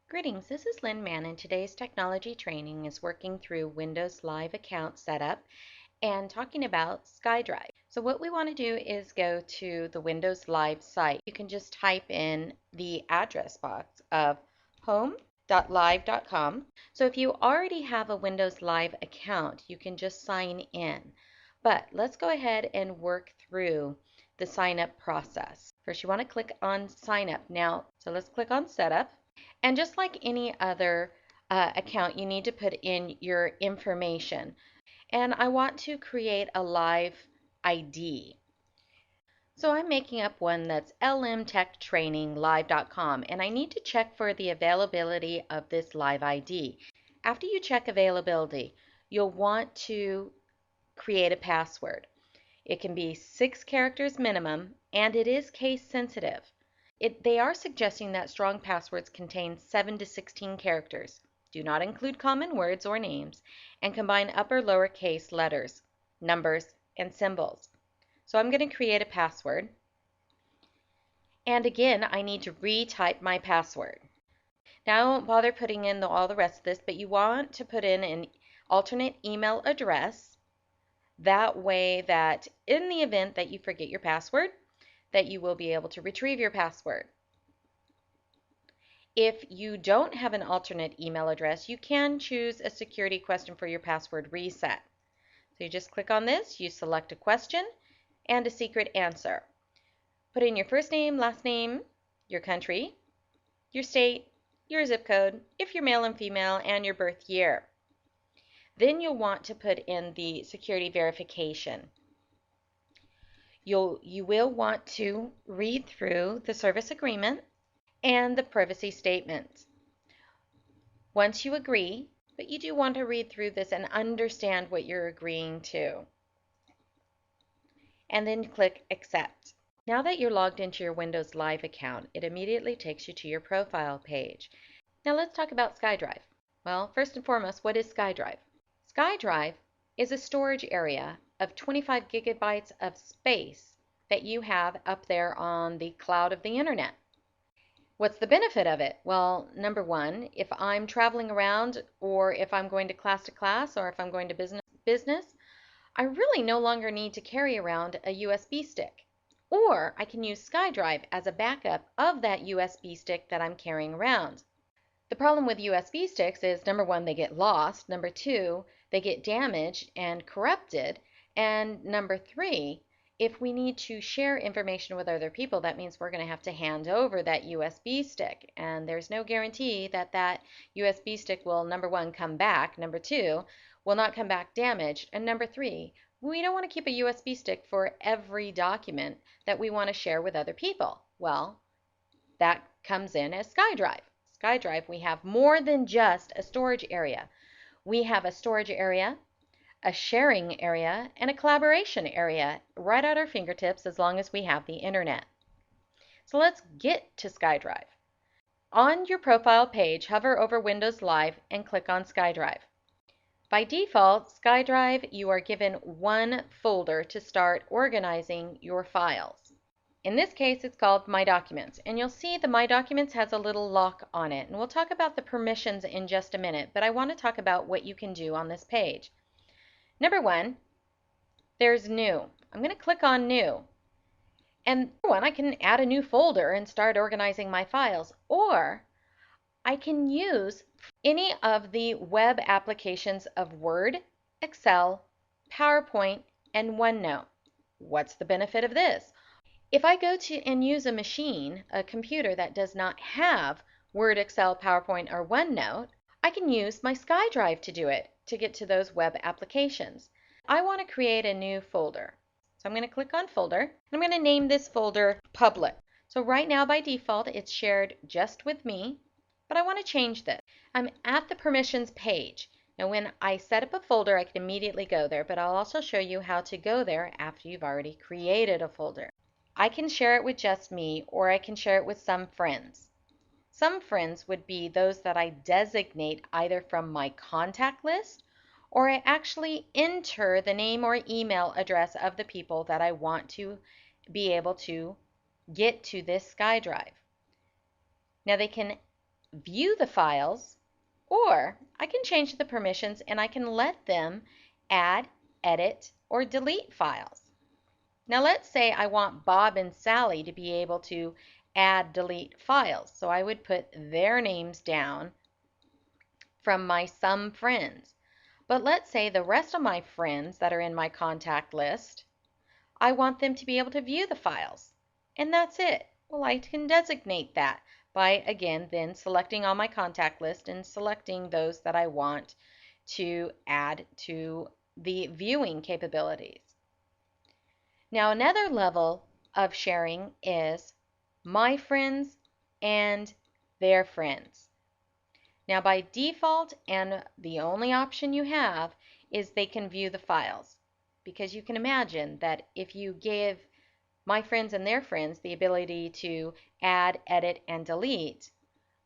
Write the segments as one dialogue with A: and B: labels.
A: Greetings, this is Lynn Mann, and today's technology training is working through Windows Live account setup and talking about SkyDrive. So what we want to do is go to the Windows Live site. You can just type in the address box of home.live.com. So if you already have a Windows Live account, you can just sign in. But let's go ahead and work through the sign up process. First, you want to click on sign up now. So let's click on setup. And just like any other account, you need to put in your information. And I want to create a live ID. So I'm making up one that's lmtechtraininglive.com, and I need to check for the availability of this live ID. After you check availability, you'll want to create a password. It can be 6 characters minimum, and it is case sensitive. They are suggesting that strong passwords contain 7 to 16 characters, do not include common words or names, and combine upper lowercase letters, numbers, and symbols. So I'm going to create a password. And again, I need to retype my password. Now I won't bother putting in all the rest of this, but you want to put in an alternate email address. That way that in the event that you forget your password, that you will be able to retrieve your password. If you don't have an alternate email address, you can choose a security question for your password reset. So you just click on this, you select a question and a secret answer. Put in your first name, last name, your country, your state, your zip code, if you're male and female, and your birth year. Then you'll want to put in the security verification. You will want to read through the service agreement and the privacy statement. Once you agree, but you do want to read through this and understand what you're agreeing to. And then click Accept. Now that you're logged into your Windows Live account, it immediately takes you to your profile page. Now let's talk about SkyDrive. Well, first and foremost, what is SkyDrive? SkyDrive is a storage area of 25 gigabytes of space that you have up there on the cloud of the internet. What's the benefit of it? Well, number one, if I'm traveling around, or if I'm going to class, or if I'm going to business, I really no longer need to carry around a USB stick. Or I can use SkyDrive as a backup of that USB stick that I'm carrying around. The problem with USB sticks is, number one, they get lost. Number two, they get damaged and corrupted. And number three, if we need to share information with other people, that means we're going to have to hand over that USB stick. And there's no guarantee that that USB stick will, number one, come back. Number two, will not come back damaged. And number three, we don't want to keep a USB stick for every document that we want to share with other people. Well, that comes in as SkyDrive. SkyDrive, we have more than just a storage area. We have a storage area, a sharing area, and a collaboration area right at our fingertips as long as we have the internet. So let's get to SkyDrive. On your profile page, hover over Windows Live and click on SkyDrive. By default, SkyDrive, you are given one folder to start organizing your files. In this case, it's called My Documents, and you'll see the My Documents has a little lock on it, and we'll talk about the permissions in just a minute, but I want to talk about what you can do on this page. Number one, there's New. I'm going to click on New, and I can add a new folder and start organizing my files, or I can use any of the web applications of Word, Excel, PowerPoint, and OneNote. What's the benefit of this? If I go to and use a computer that does not have Word, Excel, PowerPoint, or OneNote, I can use my SkyDrive to do it, to get to those web applications. I want to create a new folder. So I'm going to click on Folder. I'm going to name this folder Public. So right now by default it's shared just with me, but I want to change this. I'm at the permissions page. Now when I set up a folder, I can immediately go there, but I'll also show you how to go there after you've already created a folder. I can share it with just me, or I can share it with some friends. Some friends would be those that I designate either from my contact list, or I actually enter the name or email address of the people that I want to be able to get to this SkyDrive. Now they can view the files, or I can change the permissions and I can let them add, edit, or delete files. Now let's say I want Bob and Sally to be able to add, delete files. So I would put their names down from my some friends. But let's say the rest of my friends that are in my contact list, I want them to be able to view the files. And that's it. Well, I can designate that by, again, then selecting on my contact list and selecting those that I want to add to the viewing capabilities. Now, another level of sharing is my friends and their friends. Now, by default, and the only option you have is they can view the files, because you can imagine that if you give my friends and their friends the ability to add, edit, and delete,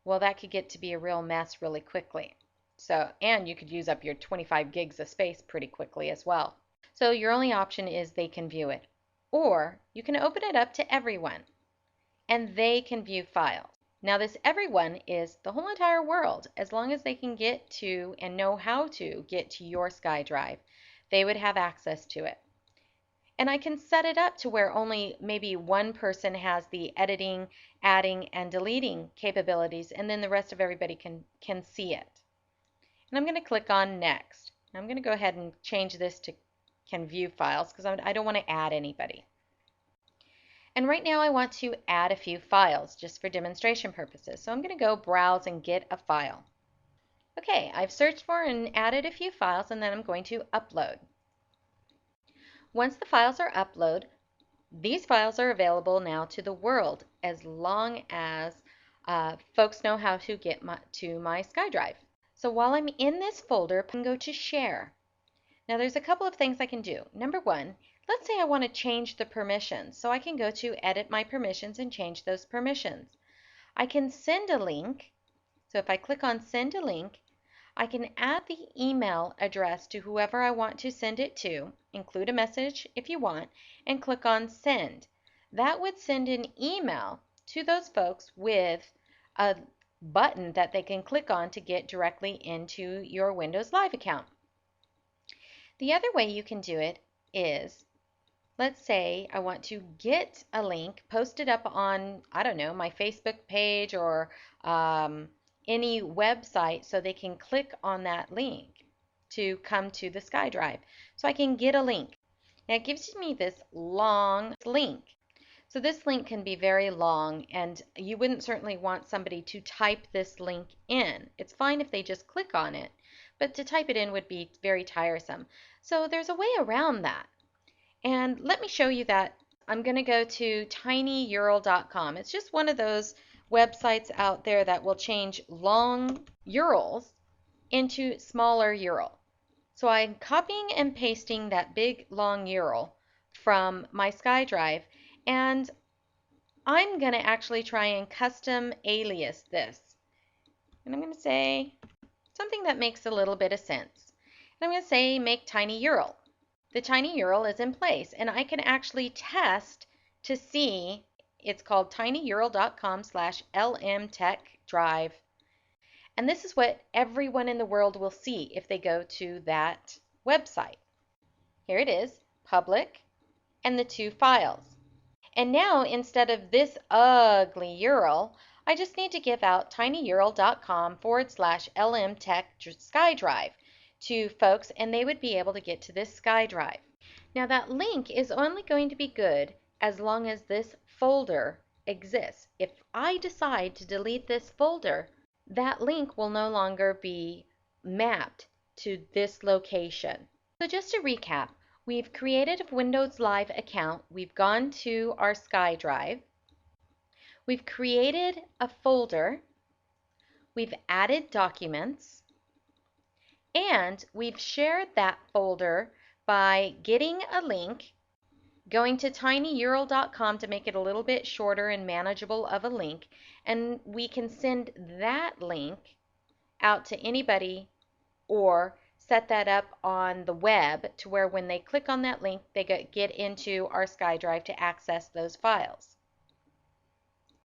A: well, that could get to be a real mess really quickly. So, and you could use up your 25 gigs of space pretty quickly as well. So your only option is they can view it. Or you can open it up to everyone, and they can view files. Now this everyone is the whole entire world. As long as they can get to and know how to get to your SkyDrive, they would have access to it. And I can set it up to where only maybe one person has the editing, adding, and deleting capabilities, and then the rest of everybody can see it. And I'm going to click on Next. I'm going to go ahead and change this to Can View Files because I don't want to add anybody. And right now I want to add a few files just for demonstration purposes. So I'm going to go browse and get a file. Okay, I've searched for and added a few files, and then I'm going to upload. Once the files are uploaded, these files are available now to the world as long as folks know how to get to my SkyDrive. So while I'm in this folder, I can go to Share. Now there's a couple of things I can do. Number one, let's say I want to change the permissions. So I can go to Edit My Permissions and change those permissions. I can send a link. So if I click on Send a Link, I can add the email address to whoever I want to send it to, include a message if you want, and click on Send. That would send an email to those folks with a button that they can click on to get directly into your Windows Live account. The other way you can do it is, let's say I want to get a link, post it up on, I don't know, my Facebook page or any website so they can click on that link to come to the SkyDrive. So I can get a link. Now it gives me this long link. So this link can be very long, and you wouldn't certainly want somebody to type this link in. It's fine if they just click on it, but to type it in would be very tiresome. So there's a way around that. And let me show you that. I'm going to go to tinyurl.com. It's just one of those websites out there that will change long URLs into smaller URL. So I'm copying and pasting that big long URL from my SkyDrive, and I'm going to actually try and custom alias this. And I'm going to say something that makes a little bit of sense. And I'm going to say make tiny URL. The tiny URL is in place, and I can actually test to see. It's called tinyurl.com/lmtechdrive. And this is what everyone in the world will see if they go to that website. Here it is, public, and the two files. And now instead of this ugly URL, I just need to give out tinyurl.com/lmtechdrive to folks, and they would be able to get to this SkyDrive. Now that link is only going to be good as long as this folder exists. If I decide to delete this folder, that link will no longer be mapped to this location. So just to recap, we've created a Windows Live account, we've gone to our SkyDrive, we've created a folder, we've added documents, and we've shared that folder by getting a link, going to tinyurl.com to make it a little bit shorter and manageable of a link, and we can send that link out to anybody or set that up on the web to where when they click on that link, they get into our SkyDrive to access those files.